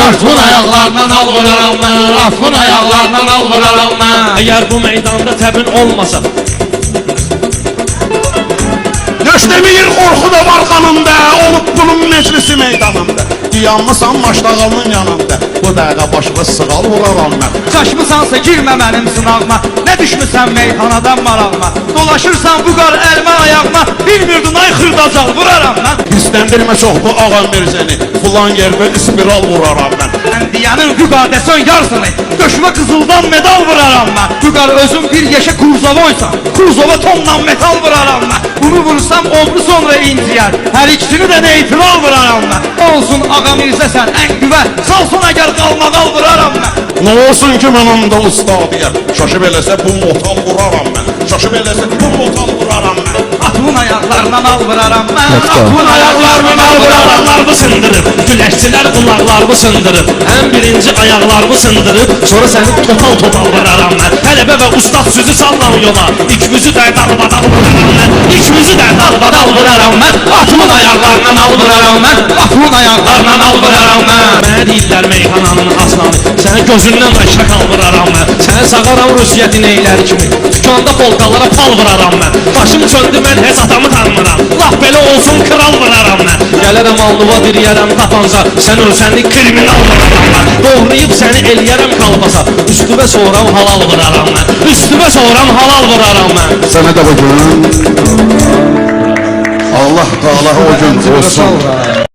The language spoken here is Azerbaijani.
Atın ayaqlarından al vuraram mən, atın ayaqlarından al vuraram mən. Əgər bu meydanda təbin olmasa, Göstəmir qorxu da var qanımda, olub bunun meclisi meydanında. Dayanmısan maştağalının yanında, bu dəqiqə başına sığal vuraram mən. Çaşmısansa girmə mənim sınağıma, nə düşmüsən meyxanadan marağıma. Dolaşırsan bu qar əlmə ayağıma, bilmirdin ay xırdacal vuraram mən. Pisləndirmə çox bu ağam Mirzəni, filan yerdə ispiral vuraram mən. Əndiyanın vüqadəsən yarsını, döşmə qızıldan medal vuraram mən. Vüqar özüm bir yeşə kurzovoysan, kurzova tonla metal vuraram mən. Bunu vursam oldu sonra inciyər, hər ikisini də neytral vuraram mən. Olsun ağa Mirzəsən ən güvə, salsın əgər qalmaqal vuraram mən. Nə olsun ki mən onda ustadiyəm, şaşıb eləsə bu motal vuraram mən. Şaşıb eləsə bu motal vuraram mən. Atımın ayaqlarından al vuraram mən. atın ayaqlarını al vuraramlarımı sındırıb, güləşçilər qulaqlarımı sındırıb, ən birinci ayaqlarımı sındırıb, sonra səni total vuraram mən. Tələbə və ustad sözü sallam yola, ikimizi də dalbadal vuraram mən, ikimizi də dalbadal vuraram mən. Atımın ayaqlarından al vuraram mən, atımın ayaqlarından al vuraram mən. Mənə deyirlər meyxananın aslanı, səni gözündən də şakal vuraram mən. Səni sağaram Rusiyyəti neyləri kimi, dükkanda polkalara pal vuraram mən. Başım çöndü mən heç atamı tanımıram, laf belə olsun kral vuraram mən. Gələrəm alnıva diriyərəm tapanca, sən ölsənlik kriminal vuraram mən. Doğrayıb səni eləyərəm kalbasa, üstüvə soğuram halal vuraram mən. Üstüvə soğuram halal vuraram mən. Sənə də bu gün Allah Teala o gün olsun.